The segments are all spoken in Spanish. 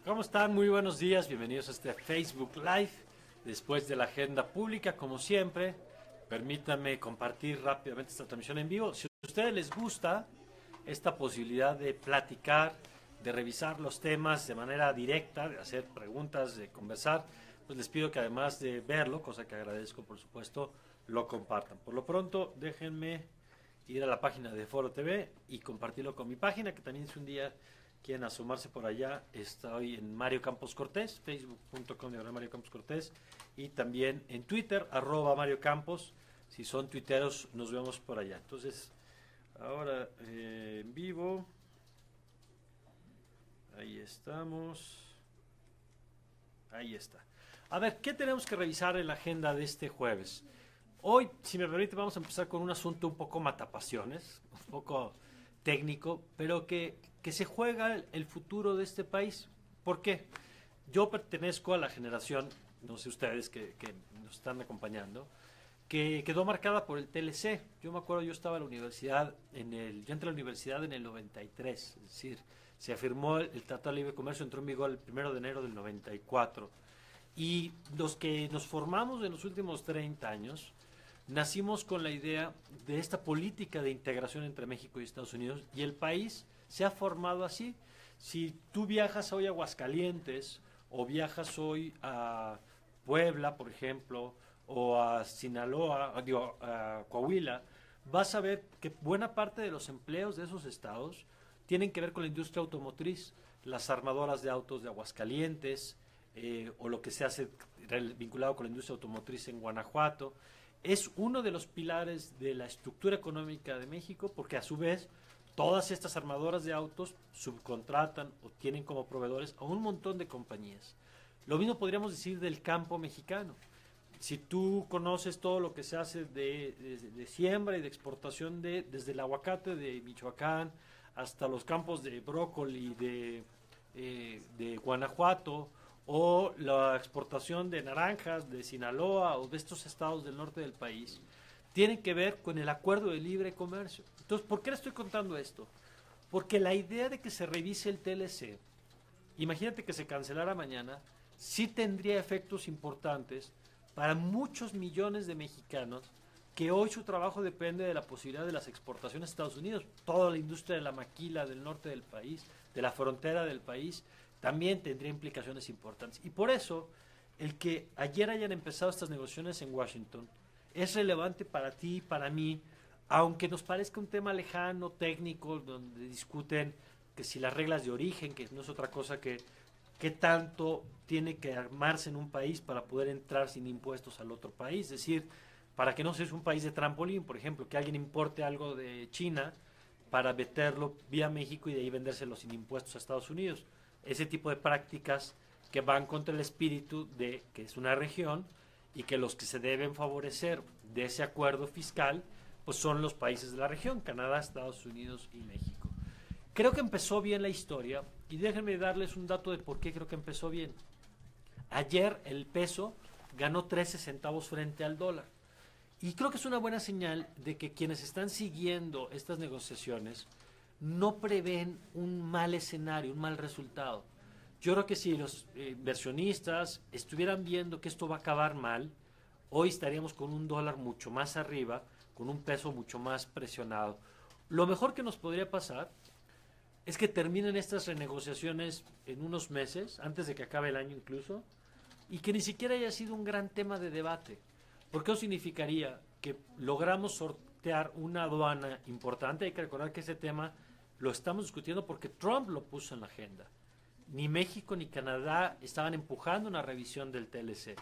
¿Cómo están? Muy buenos días, bienvenidos a este Facebook Live. Después de la agenda pública, como siempre, permítanme compartir rápidamente esta transmisión en vivo. Si a ustedes les gusta esta posibilidad de platicar, de revisar los temas de manera directa, de hacer preguntas, de conversar, pues les pido que además de verlo, cosa que agradezco por supuesto, lo compartan. Por lo pronto, déjenme ir a la página de Foro TV y compartirlo con mi página, que también es un día quieren asomarse por allá. Estoy en Mario Campos Cortés, facebook.com/Mario Campos Cortés, y también en Twitter, @Mario Campos. Si son tuiteros, nos vemos por allá. Entonces, ahora en vivo, ahí estamos, ahí está. A ver, ¿qué tenemos que revisar en la agenda de este jueves? Hoy, si me permite, vamos a empezar con un asunto un poco matapasiones, un poco técnico, pero que se juega el futuro de este país. ¿Por qué? Yo pertenezco a la generación, no sé ustedes que nos están acompañando, que quedó marcada por el TLC. Yo me acuerdo, yo estaba en la universidad, yo entré a la universidad en el 93, es decir, se afirmó el Tratado de Libre Comercio, entró en vigor el 1 de enero del 94. Y los que nos formamos en los últimos 30 años, nacimos con la idea de esta política de integración entre México y Estados Unidos, y el país se ha formado así. Si tú viajas hoy a Aguascalientes o viajas hoy a Puebla, por ejemplo, o a Sinaloa, a Coahuila, vas a ver que buena parte de los empleos de esos estados tienen que ver con la industria automotriz, las armadoras de autos de Aguascalientes, o lo que se hace vinculado con la industria automotriz en Guanajuato. Es uno de los pilares de la estructura económica de México, porque a su vez todas estas armadoras de autos subcontratan o tienen como proveedores a un montón de compañías. Lo mismo podríamos decir del campo mexicano. Si tú conoces todo lo que se hace de siembra y de exportación desde el aguacate de Michoacán hasta los campos de brócoli de Guanajuato, o la exportación de naranjas de Sinaloa o de estos estados del norte del país, tienen que ver con el acuerdo de libre comercio. Entonces, ¿por qué le estoy contando esto? Porque la idea de que se revise el TLC, imagínate que se cancelara mañana, sí tendría efectos importantes para muchos millones de mexicanos que hoy su trabajo depende de la posibilidad de las exportaciones a Estados Unidos. Toda la industria de la maquila del norte del país, de la frontera del país, también tendría implicaciones importantes. Y por eso, el que ayer hayan empezado estas negociaciones en Washington es relevante para ti y para mí, aunque nos parezca un tema lejano, técnico, donde discuten que si las reglas de origen, que no es otra cosa que qué tanto tiene que armarse en un país para poder entrar sin impuestos al otro país. Es decir, para que no seas un país de trampolín, por ejemplo, que alguien importe algo de China para meterlo vía México y de ahí vendérselo sin impuestos a Estados Unidos. Ese tipo de prácticas que van contra el espíritu de que es una región y que los que se deben favorecer de ese acuerdo fiscal pues son los países de la región, Canadá, Estados Unidos y México. Creo que empezó bien la historia y déjenme darles un dato de por qué creo que empezó bien. Ayer el peso ganó 13 centavos frente al dólar y creo que es una buena señal de que quienes están siguiendo estas negociaciones no prevén un mal escenario, un mal resultado. Yo creo que si los inversionistas estuvieran viendo que esto va a acabar mal, hoy estaríamos con un dólar mucho más arriba, con un peso mucho más presionado. Lo mejor que nos podría pasar es que terminen estas renegociaciones en unos meses, antes de que acabe el año incluso, y que ni siquiera haya sido un gran tema de debate. Porque eso significaría que logramos sortear una aduana importante. Hay que recordar que ese tema lo estamos discutiendo porque Trump lo puso en la agenda. Ni México ni Canadá estaban empujando una revisión del TLC.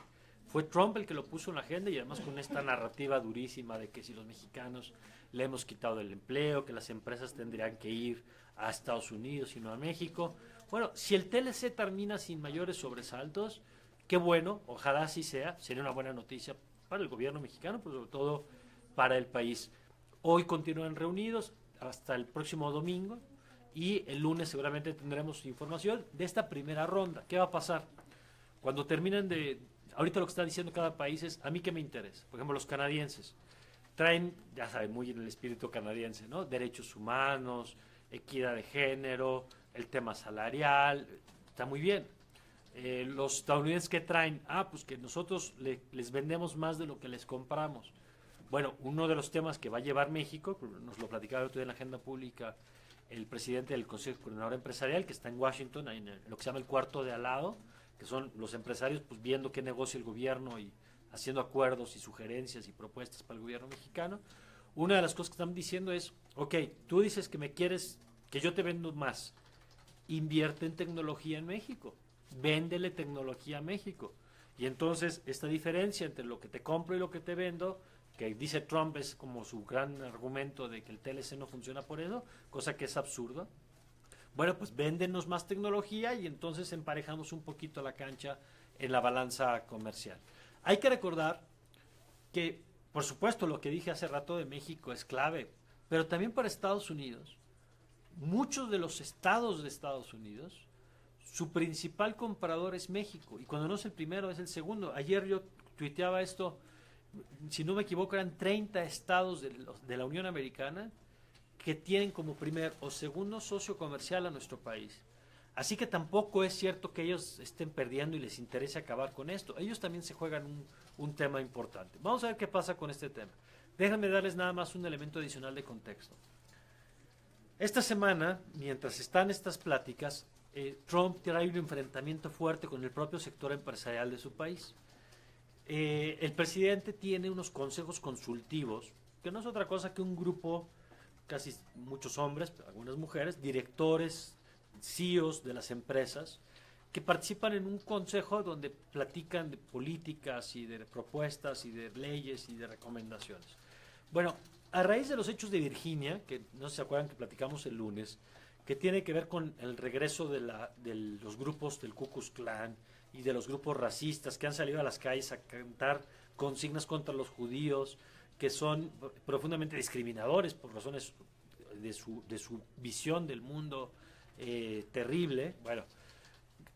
Fue Trump el que lo puso en la agenda, y además con esta narrativa durísima de que si los mexicanos le hemos quitado el empleo, que las empresas tendrían que ir a Estados Unidos y no a México. Bueno, si el TLC termina sin mayores sobresaltos, qué bueno, ojalá así sea, sería una buena noticia para el gobierno mexicano, pero sobre todo para el país. Hoy continúan reunidos hasta el próximo domingo y el lunes seguramente tendremos información de esta primera ronda. ¿Qué va a pasar? Cuando terminen ahorita lo que está diciendo cada país es, ¿a mí qué me interesa? Por ejemplo, los canadienses traen, ya saben, muy en el espíritu canadiense, ¿no? Derechos humanos, equidad de género, el tema salarial, está muy bien. Los estadounidenses que traen, pues que nosotros les vendemos más de lo que les compramos. Bueno, uno de los temas que va a llevar México, nos lo platicaba el otro día en la agenda pública el presidente del Consejo Coordinador Empresarial, que está en Washington, en lo que se llama el cuarto de al lado, que son los empresarios pues viendo qué negocia el gobierno y haciendo acuerdos y sugerencias y propuestas para el gobierno mexicano. Una de las cosas que están diciendo es, ok, tú dices que me quieres, que yo te vendo más, invierte en tecnología en México, véndele tecnología a México. Y entonces esta diferencia entre lo que te compro y lo que te vendo, que dice Trump es como su gran argumento de que el TLC no funciona por eso, cosa que es absurda. Bueno, pues véndenos más tecnología y entonces emparejamos un poquito la cancha en la balanza comercial. Hay que recordar que, por supuesto, lo que dije hace rato de México es clave, pero también para Estados Unidos. Muchos de los estados de Estados Unidos, su principal comprador es México, y cuando no es el primero, es el segundo. Ayer yo tuiteaba esto, si no me equivoco, eran 30 estados de la Unión Americana que tienen como primer o segundo socio comercial a nuestro país. Así que tampoco es cierto que ellos estén perdiendo y les interese acabar con esto. Ellos también se juegan un tema importante. Vamos a ver qué pasa con este tema. Déjenme darles nada más un elemento adicional de contexto. Esta semana, mientras están estas pláticas, Trump trae un enfrentamiento fuerte con el propio sector empresarial de su país. El presidente tiene unos consejos consultivos, que no es otra cosa que un grupo, casi muchos hombres, algunas mujeres, directores, CEOs de las empresas, que participan en un consejo donde platican de políticas y de propuestas y de leyes y de recomendaciones. Bueno, a raíz de los hechos de Virginia, que no se acuerdan que platicamos el lunes, que tiene que ver con el regreso de los grupos del Ku Klux Klan y de los grupos racistas que han salido a las calles a cantar consignas contra los judíos, que son profundamente discriminadores por razones de su visión del mundo terrible. Bueno,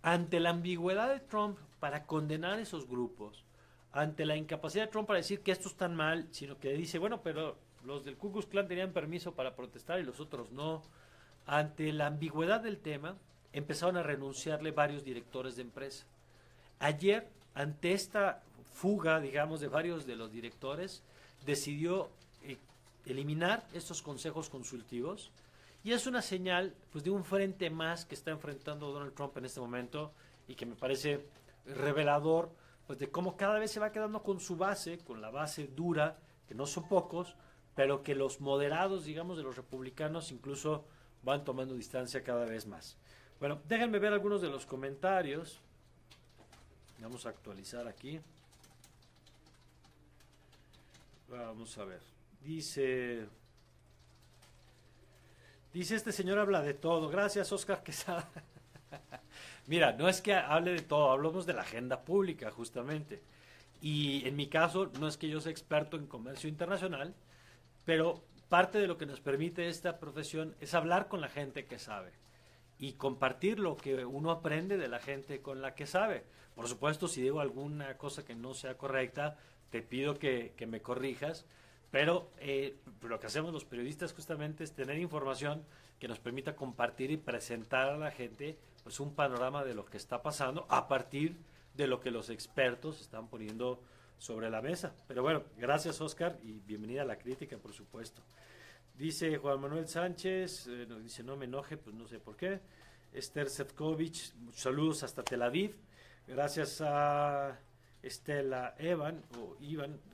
ante la ambigüedad de Trump para condenar esos grupos, ante la incapacidad de Trump para decir que estos están mal, sino que dice, bueno, pero los del Ku Klux Klan tenían permiso para protestar y los otros no. Ante la ambigüedad del tema, empezaron a renunciarle varios directores de empresa. Ayer, ante esta fuga, digamos, de varios de los directores, decidió eliminar estos consejos consultivos y es una señal pues, de un frente más que está enfrentando Donald Trump en este momento y que me parece revelador pues, de cómo cada vez se va quedando con su base, con la base dura, que no son pocos, pero que los moderados, digamos, de los republicanos incluso van tomando distancia cada vez más. Bueno, déjenme ver algunos de los comentarios. Vamos a actualizar aquí. Vamos a ver. Dice este señor habla de todo. Gracias, Oscar Quesada. Mira, no es que hable de todo, hablamos de la agenda pública justamente. Y en mi caso, no es que yo sea experto en comercio internacional, pero parte de lo que nos permite esta profesión es hablar con la gente que sabe y compartir lo que uno aprende de la gente con la que sabe. Por supuesto, si digo alguna cosa que no sea correcta, te pido que me corrijas, pero lo que hacemos los periodistas justamente es tener información que nos permita compartir y presentar a la gente pues un panorama de lo que está pasando a partir de lo que los expertos están poniendo sobre la mesa. Pero bueno, gracias Oscar y bienvenida a la crítica, por supuesto. Dice Juan Manuel Sánchez, dice no me enoje, pues no sé por qué. Esther Sefcovic, saludos hasta Tel Aviv. Gracias a Estela Evan,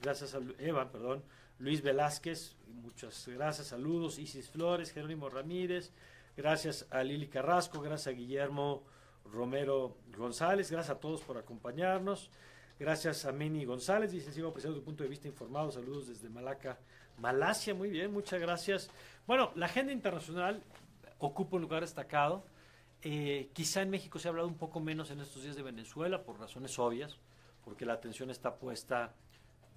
gracias a Evan, perdón. Luis Velázquez, muchas gracias, saludos. Isis Flores, Jerónimo Ramírez, gracias a Lili Carrasco, gracias a Guillermo Romero González, gracias a todos por acompañarnos. Gracias a Meni González, dice, sigo apreciando tu punto de vista informado, saludos desde Malaca, Malasia, muy bien, muchas gracias. Bueno, la agenda internacional ocupa un lugar destacado. Quizá en México se ha hablado un poco menos en estos días de Venezuela, por razones obvias, porque la atención está puesta,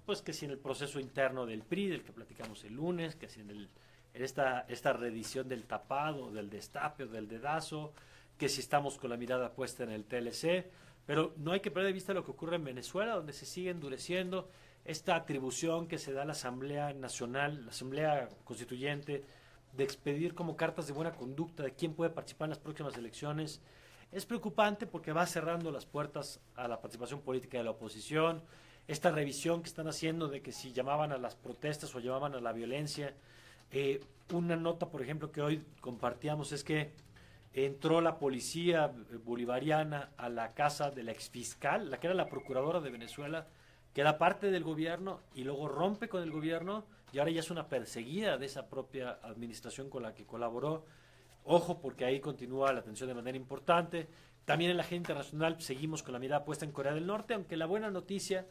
pues que si en el proceso interno del PRI, del que platicamos el lunes, que si en esta reedición del tapado, del destape o del dedazo, que si estamos con la mirada puesta en el TLC, pero no hay que perder de vista lo que ocurre en Venezuela, donde se sigue endureciendo esta atribución que se da a la Asamblea Nacional, la Asamblea Constituyente, de expedir como cartas de buena conducta de quién puede participar en las próximas elecciones, Es preocupante porque va cerrando las puertas a la participación política de la oposición, esta revisión que están haciendo de que si llamaban a las protestas o llamaban a la violencia. Una nota, por ejemplo, que hoy compartíamos es que entró la policía bolivariana a la casa de la exfiscal, la que era la procuradora de Venezuela, que era parte del gobierno y luego rompe con el gobierno y ahora ya es una perseguida de esa propia administración con la que colaboró. Ojo, porque ahí continúa la atención de manera importante. También en la agenda internacional seguimos con la mirada puesta en Corea del Norte, aunque la buena noticia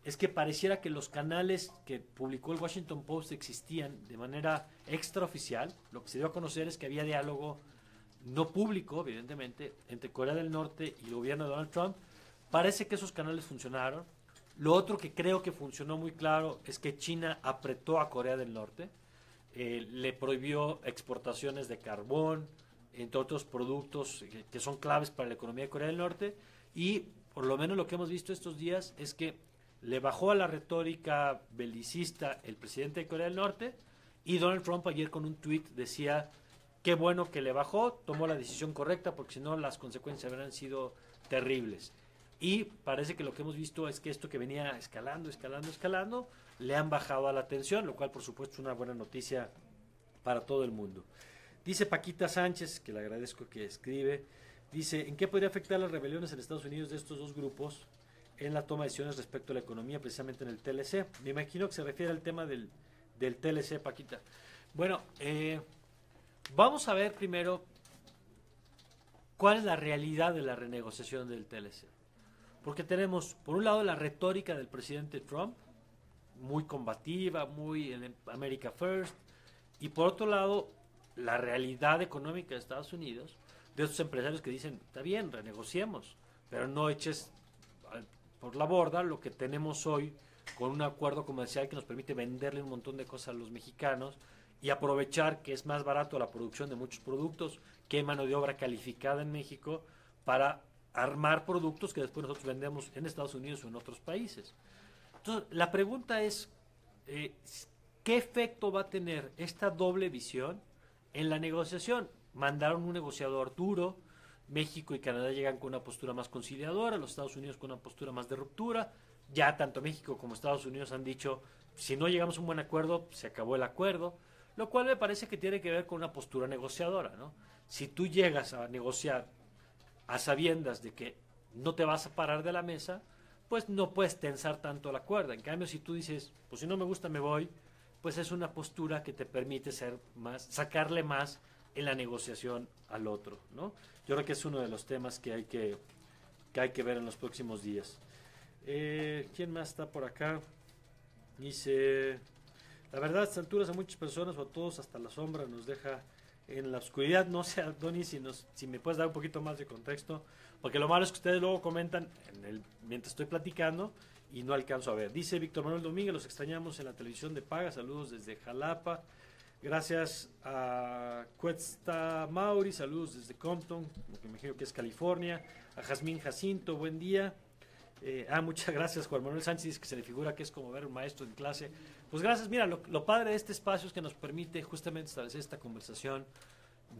es que pareciera que los canales que publicó el Washington Post existían de manera extraoficial. Lo que se dio a conocer es que había diálogo no público, evidentemente, entre Corea del Norte y el gobierno de Donald Trump. Parece que esos canales funcionaron. Lo otro que creo que funcionó muy claro es que China apretó a Corea del Norte, le prohibió exportaciones de carbón, entre otros productos que son claves para la economía de Corea del Norte, y por lo menos lo que hemos visto estos días es que le bajó a la retórica belicista el presidente de Corea del Norte, y Donald Trump ayer con un tuit decía qué bueno que le bajó, tomó la decisión correcta porque si no las consecuencias habrían sido terribles. Y parece que lo que hemos visto es que esto que venía escalando, le han bajado a la tensión, lo cual por supuesto es una buena noticia para todo el mundo. Dice Paquita Sánchez, que le agradezco que escribe, dice, ¿en qué podría afectar las rebeliones en Estados Unidos de estos dos grupos en la toma de decisiones respecto a la economía, precisamente en el TLC? Me imagino que se refiere al tema del TLC, Paquita. Bueno, vamos a ver primero cuál es la realidad de la renegociación del TLC. Porque tenemos, por un lado, la retórica del presidente Trump, muy combativa, muy en America First, y por otro lado, la realidad económica de Estados Unidos, de estos empresarios que dicen, está bien, renegociemos, pero no eches por la borda lo que tenemos hoy con un acuerdo comercial que nos permite venderle un montón de cosas a los mexicanos y aprovechar que es más barato la producción de muchos productos, que hay mano de obra calificada en México para armar productos que después nosotros vendemos en Estados Unidos o en otros países. Entonces, la pregunta es, ¿qué efecto va a tener esta doble visión en la negociación? Mandaron un negociador duro, México y Canadá llegan con una postura más conciliadora, los Estados Unidos con una postura más de ruptura. Ya tanto México como Estados Unidos han dicho, si no llegamos a un buen acuerdo, se acabó el acuerdo, lo cual me parece que tiene que ver con una postura negociadora, ¿no? Si tú llegas a negociar a sabiendas de que no te vas a parar de la mesa, pues no puedes tensar tanto la cuerda. En cambio, si tú dices, pues si no me gusta me voy, pues es una postura que te permite ser más, sacarle más en la negociación al otro, ¿no? Yo creo que es uno de los temas que hay que ver en los próximos días. ¿Quién más está por acá? Dice, la verdad, a estas alturas a muchas personas o a todos hasta la sombra nos deja en la oscuridad. No sé, Tony, si me puedes dar un poquito más de contexto, porque lo malo es que ustedes luego comentan mientras estoy platicando y no alcanzo a ver. Dice Víctor Manuel Domínguez, los extrañamos en la televisión de paga, saludos desde Jalapa. Gracias a Cuesta Mauri, saludos desde Compton, lo que me imagino que es California. A Jazmín Jacinto, buen día. Muchas gracias. Juan Manuel Sánchez dice que se le figura que es como ver un maestro en clase. Pues gracias. Mira, lo padre de este espacio es que nos permite justamente establecer esta conversación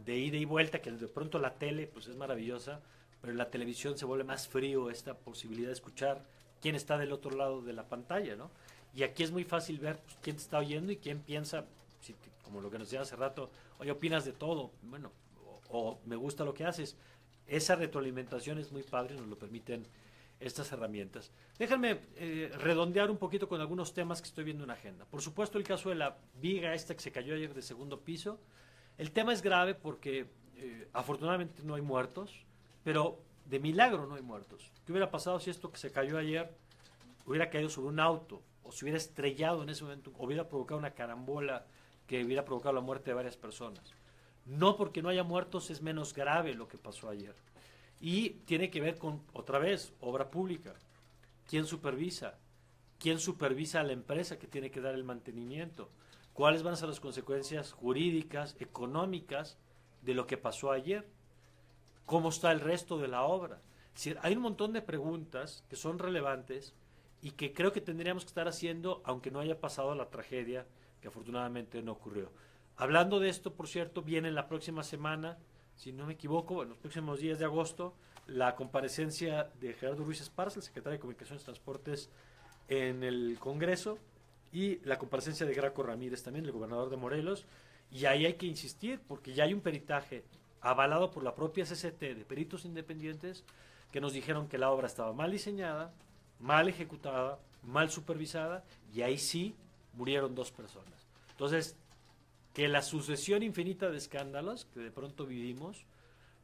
de ida y vuelta, que de pronto la tele pues es maravillosa, pero en la televisión se vuelve más frío esta posibilidad de escuchar quién está del otro lado de la pantalla, ¿no? Y aquí es muy fácil ver pues, quién te está oyendo y quién piensa, como lo que nos decía hace rato, oye, opinas de todo, bueno, o me gusta lo que haces. Esa retroalimentación es muy padre, nos lo permiten estas herramientas. Déjenme redondear un poquito con algunos temas que estoy viendo en agenda. Por supuesto, el caso de la viga esta que se cayó ayer de segundo piso. El tema es grave porque afortunadamente no hay muertos, pero de milagro no hay muertos. ¿Qué hubiera pasado si esto que se cayó ayer hubiera caído sobre un auto o se hubiera estrellado en ese momento o hubiera provocado una carambola que hubiera provocado la muerte de varias personas? No porque no haya muertos es menos grave lo que pasó ayer. Y tiene que ver con, otra vez, obra pública. ¿Quién supervisa? ¿Quién supervisa a la empresa que tiene que dar el mantenimiento? ¿Cuáles van a ser las consecuencias jurídicas, económicas de lo que pasó ayer? ¿Cómo está el resto de la obra? Es decir, hay un montón de preguntas que son relevantes y que creo que tendríamos que estar haciendo aunque no haya pasado la tragedia que afortunadamente no ocurrió. Hablando de esto, por cierto, viene la próxima semana si no me equivoco, en los próximos días de agosto, la comparecencia de Gerardo Ruiz Esparza, el secretario de Comunicaciones y Transportes, en el Congreso, y la comparecencia de Graco Ramírez también, el gobernador de Morelos, y ahí hay que insistir, porque ya hay un peritaje avalado por la propia CCT de peritos independientes que nos dijeron que la obra estaba mal diseñada, mal ejecutada, mal supervisada, y ahí sí murieron 2 personas. Entonces, que la sucesión infinita de escándalos que de pronto vivimos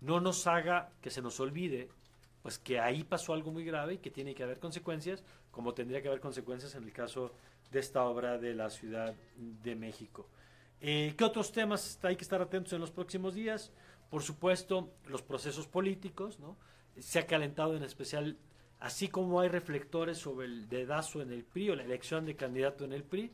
no nos haga que se nos olvide pues que ahí pasó algo muy grave y que tiene que haber consecuencias, como tendría que haber consecuencias en el caso de esta obra de la Ciudad de México. ¿Qué otros temas hay que estar atentos en los próximos días? Por supuesto, los procesos políticos, ¿no? Se ha calentado en especial, así como hay reflectores sobre el dedazo en el PRI o la elección de candidato en el PRI,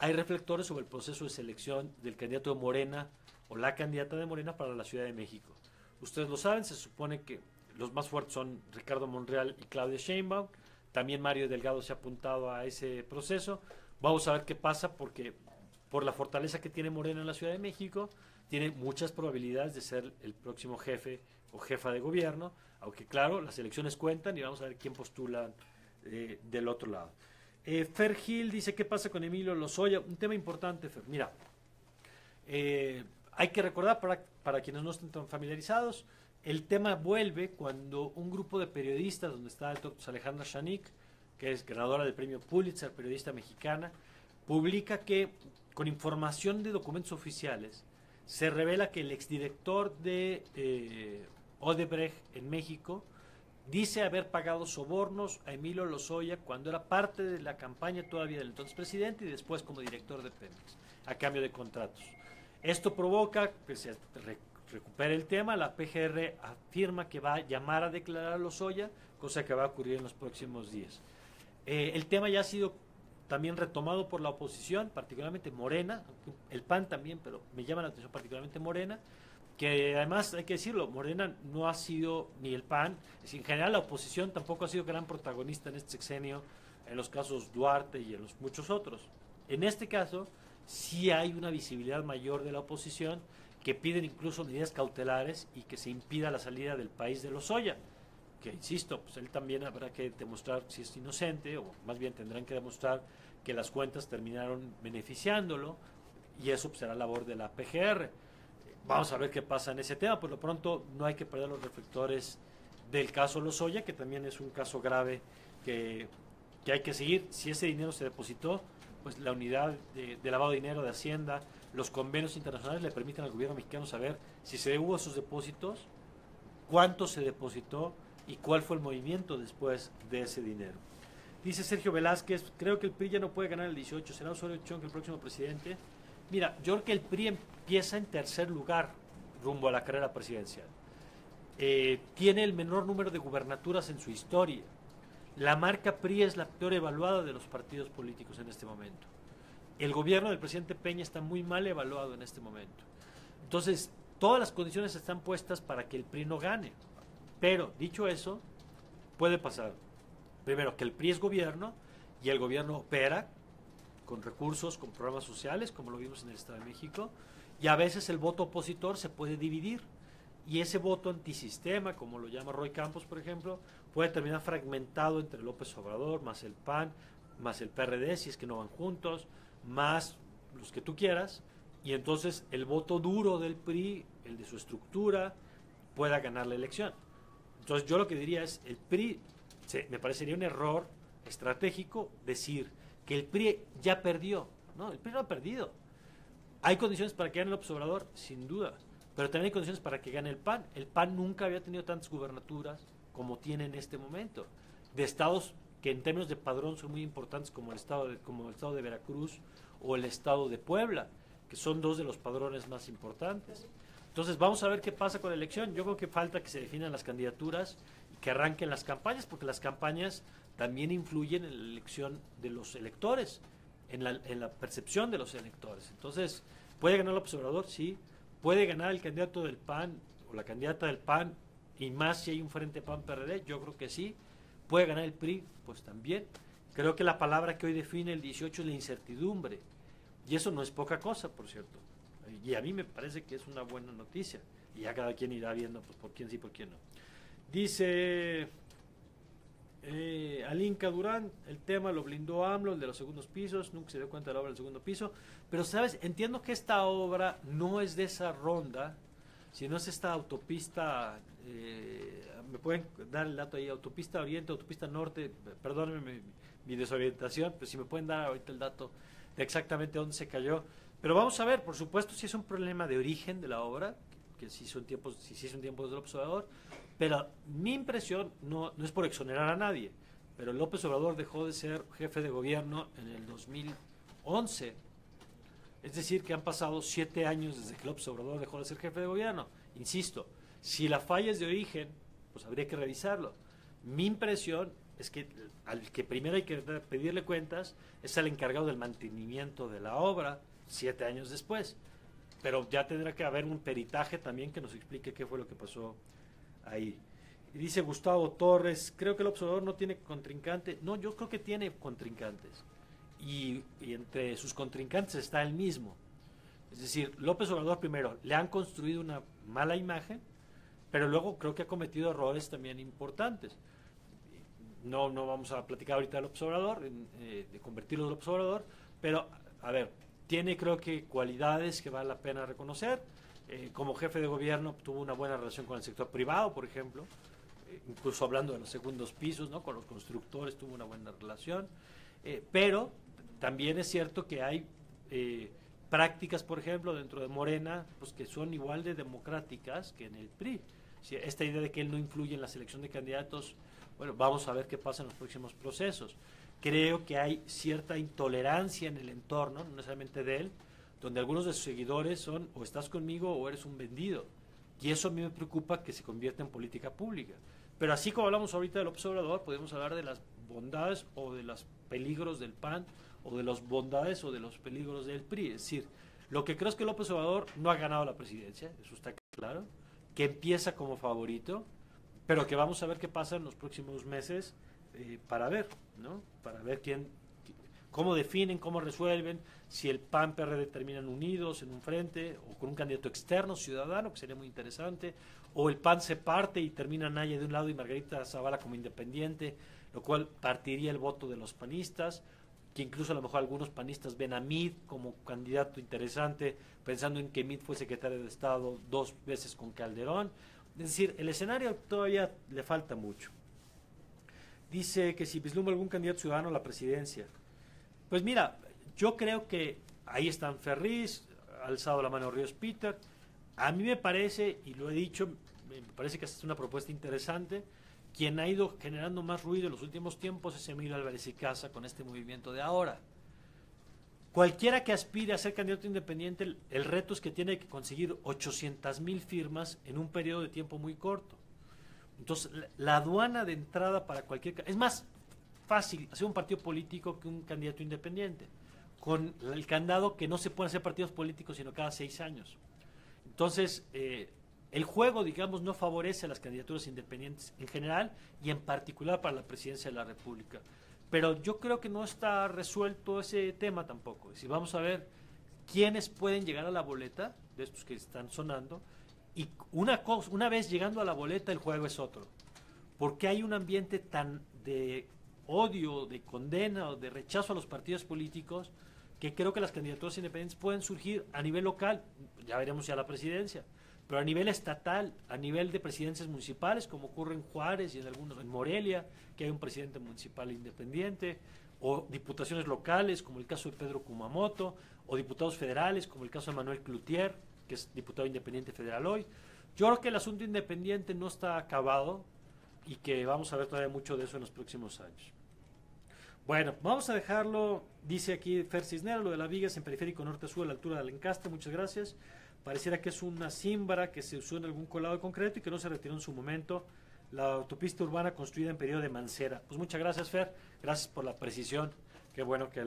hay reflectores sobre el proceso de selección del candidato de Morena o la candidata de Morena para la Ciudad de México. Ustedes lo saben, se supone que los más fuertes son Ricardo Monreal y Claudia Sheinbaum. También Mario Delgado se ha apuntado a ese proceso. Vamos a ver qué pasa porque por la fortaleza que tiene Morena en la Ciudad de México, tiene muchas probabilidades de ser el próximo jefe o jefa de gobierno, aunque claro, las elecciones cuentan y vamos a ver quién postula del otro lado. Fer Gil dice, ¿qué pasa con Emilio Lozoya? Un tema importante, Fer. Mira, hay que recordar para quienes no estén tan familiarizados, el tema vuelve cuando un grupo de periodistas, donde está el doctor Alejandra Shanik, que es ganadora del premio Pulitzer, periodista mexicana, publica que con información de documentos oficiales se revela que el exdirector de Odebrecht en México dice haber pagado sobornos a Emilio Lozoya cuando era parte de la campaña todavía del entonces presidente y después como director de Pemex, a cambio de contratos. Esto provoca que se recupere el tema, la PGR afirma que va a llamar a declarar a Lozoya, cosa que va a ocurrir en los próximos días. El tema ya ha sido también retomado por la oposición, particularmente Morena, el PAN también, pero me llama la atención particularmente Morena, que además hay que decirlo, Morena no ha sido, ni el PAN, en general la oposición tampoco ha sido gran protagonista en este sexenio, en los casos Duarte y en los muchos otros. En este caso, sí hay una visibilidad mayor de la oposición, que piden incluso medidas cautelares y que se impida la salida del país de Lozoya, que insisto, pues él también habrá que demostrar si es inocente, o más bien tendrán que demostrar que las cuentas terminaron beneficiándolo, y eso pues, será labor de la PGR. Vamos a ver qué pasa en ese tema. Por lo pronto no hay que perder los reflectores del caso Lozoya, que también es un caso grave que hay que seguir. Si ese dinero se depositó, pues la unidad de lavado de dinero de Hacienda, los convenios internacionales le permiten al gobierno mexicano saber si se hubo esos depósitos, cuánto se depositó y cuál fue el movimiento después de ese dinero. Dice Sergio Velázquez, creo que el PRI ya no puede ganar el 18, ¿será Osorio Chong el próximo presidente? Mira, yo creo que el PRI empieza en tercer lugar rumbo a la carrera presidencial. Tiene el menor número de gubernaturas en su historia. La marca PRI es la peor evaluada de los partidos políticos en este momento. El gobierno del presidente Peña está muy mal evaluado en este momento. Entonces, todas las condiciones están puestas para que el PRI no gane. Pero, dicho eso, puede pasar. Primero, que el PRI es gobierno y el gobierno opera con recursos, con programas sociales, como lo vimos en el Estado de México, y a veces el voto opositor se puede dividir. Y ese voto antisistema, como lo llama Roy Campos, por ejemplo, puede terminar fragmentado entre López Obrador, más el PAN, más el PRD, si es que no van juntos, más los que tú quieras, y entonces el voto duro del PRI, el de su estructura, pueda ganar la elección. Entonces yo lo que diría es, el PRI, me parecería un error estratégico decir que el PRI ya perdió. No, el PRI no ha perdido. ¿Hay condiciones para que gane López Obrador? Sin duda. Pero también hay condiciones para que gane el PAN. El PAN nunca había tenido tantas gubernaturas como tiene en este momento. De estados que en términos de padrón son muy importantes como el estado de Veracruz o el estado de Puebla, que son dos de los padrones más importantes. Entonces vamos a ver qué pasa con la elección. Yo creo que falta que se definan las candidaturas y que arranquen las campañas, porque las campañas también influyen en la elección de los electores, en la percepción de los electores. Entonces, ¿puede ganar López Obrador? Sí. ¿Puede ganar el candidato del PAN o la candidata del PAN? Y más si hay un frente PAN-PRD, yo creo que sí. ¿Puede ganar el PRI? Pues también. Creo que la palabra que hoy define el 18 es la incertidumbre. Y eso no es poca cosa, por cierto. Y a mí me parece que es una buena noticia. y ya cada quien irá viendo pues, por quién sí, por quién no. Dice Alinka Durán, el tema lo blindó AMLO, el de los segundos pisos, nunca se dio cuenta de la obra del segundo piso, pero sabes, entiendo que esta obra no es de esa ronda, sino es esta autopista, me pueden dar el dato ahí, autopista oriente, autopista norte, perdónenme mi desorientación, pero si me pueden dar ahorita el dato de exactamente dónde se cayó. Pero vamos a ver, por supuesto, si es un problema de origen de la obra, que si son tiempos, si sí son tiempos del observador, pero mi impresión no es por exonerar a nadie, pero López Obrador dejó de ser jefe de gobierno en el 2011. Es decir, que han pasado 7 años desde que López Obrador dejó de ser jefe de gobierno. Insisto, si la falla es de origen, pues habría que revisarlo. Mi impresión es que al que primero hay que pedirle cuentas es al encargado del mantenimiento de la obra 7 años después. Pero ya tendrá que haber un peritaje también que nos explique qué fue lo que pasó ahí. Y dice Gustavo Torres, creo que el observador no tiene contrincante. No, yo creo que tiene contrincantes. Y entre sus contrincantes está él mismo. Es decir, López Obrador primero le han construido una mala imagen, pero luego creo que ha cometido errores también importantes. No vamos a platicar ahorita del López Obrador, de convertirlo en López Obrador, pero a ver, tiene creo que cualidades que vale la pena reconocer. Como jefe de gobierno tuvo una buena relación con el sector privado, por ejemplo, incluso hablando de los segundos pisos, ¿no? Con los constructores tuvo una buena relación, pero también es cierto que hay prácticas, por ejemplo, dentro de Morena, pues que son igual de democráticas que en el PRI. Si esta idea de que él no influye en la selección de candidatos, bueno, vamos a ver qué pasa en los próximos procesos. Creo que hay cierta intolerancia en el entorno, no necesariamente de él, donde algunos de sus seguidores son o estás conmigo o eres un vendido. Y eso a mí me preocupa que se convierta en política pública. Pero así como hablamos ahorita del observador, podemos hablar de las bondades o de los peligros del PAN, o de las bondades o de los peligros del PRI. Es decir, lo que creo es que López Obrador no ha ganado la presidencia, eso está claro, que empieza como favorito, pero que vamos a ver qué pasa en los próximos meses para ver, ¿no? Para ver cómo definen, cómo resuelven, si el PAN PRD terminan unidos en un frente o con un candidato externo, ciudadano, que sería muy interesante, o el PAN se parte y termina Naya de un lado y Margarita Zavala como independiente, lo cual partiría el voto de los panistas, que incluso a lo mejor algunos panistas ven a Meade como candidato interesante, pensando en que Meade fue secretario de Estado 2 veces con Calderón. Es decir, el escenario todavía le falta mucho. Dice que si vislumbra algún candidato ciudadano a la presidencia. Pues mira, yo creo que ahí están Ferriz, ha alzado la mano Ríos Peter. A mí me parece, y lo he dicho, me parece que es una propuesta interesante. Quien ha ido generando más ruido en los últimos tiempos es Emilio Álvarez y Casa con este movimiento de ahora. Cualquiera que aspire a ser candidato independiente, el reto es que tiene que conseguir 800,000 firmas en un periodo de tiempo muy corto. Entonces, la aduana de entrada para cualquier... Es más fácil hacer un partido político que un candidato independiente, con el candado que no se pueden hacer partidos políticos sino cada 6 años. Entonces, el juego, digamos, no favorece a las candidaturas independientes en general y en particular para la presidencia de la República. Pero yo creo que no está resuelto ese tema tampoco. Si vamos a ver quiénes pueden llegar a la boleta de estos que están sonando, y una vez llegando a la boleta el juego es otro. Porque hay un ambiente tan de odio, de condena o de rechazo a los partidos políticos que creo que las candidaturas independientes pueden surgir a nivel local, ya veremos ya la presidencia, pero a nivel estatal, a nivel de presidencias municipales, como ocurre en Juárez y en Morelia, que hay un presidente municipal independiente, o diputaciones locales, como el caso de Pedro Kumamoto, o diputados federales, como el caso de Manuel Cloutier, que es diputado independiente federal hoy. Yo creo que el asunto independiente no está acabado y que vamos a ver todavía mucho de eso en los próximos años. Bueno, vamos a dejarlo, dice aquí Fer Cisnero, lo de la vigas en periférico norte-sur a la altura del Encaste, muchas gracias. Pareciera que es una címbara que se usó en algún colado concreto y que no se retiró en su momento. La autopista urbana construida en periodo de Mancera. Pues muchas gracias, Fer, gracias por la precisión, qué bueno que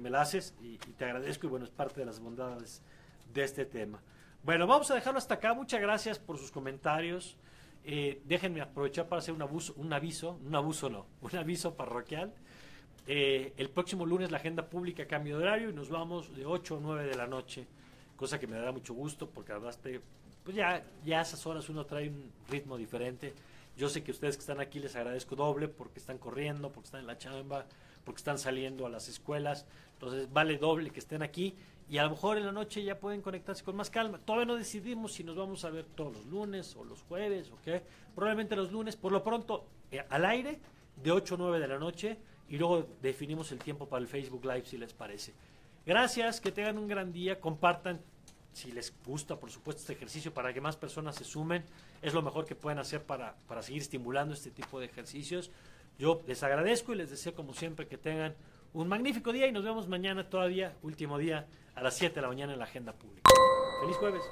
me la haces y te agradezco y bueno, es parte de las bondades de este tema. Bueno, vamos a dejarlo hasta acá, muchas gracias por sus comentarios. Déjenme aprovechar para hacer un aviso parroquial. El próximo lunes la agenda pública cambio de horario y nos vamos de 8 a 9 de la noche, cosa que me dará mucho gusto porque además pues ya a esas horas uno trae un ritmo diferente. Yo sé que ustedes que están aquí les agradezco doble porque están corriendo, porque están en la chamba, porque están saliendo a las escuelas. Entonces vale doble que estén aquí y a lo mejor en la noche ya pueden conectarse con más calma. Todavía no decidimos si nos vamos a ver todos los lunes o los jueves o qué. Probablemente los lunes. Por lo pronto, al aire de 8 a 9 de la noche y luego definimos el tiempo para el Facebook Live si les parece. Gracias, que tengan un gran día, compartan si les gusta, por supuesto, este ejercicio para que más personas se sumen. Es lo mejor que pueden hacer para seguir estimulando este tipo de ejercicios. Yo les agradezco y les deseo, como siempre, que tengan un magnífico día y nos vemos mañana todavía, último día, a las 7 de la mañana en la Agenda Pública. ¡Feliz jueves!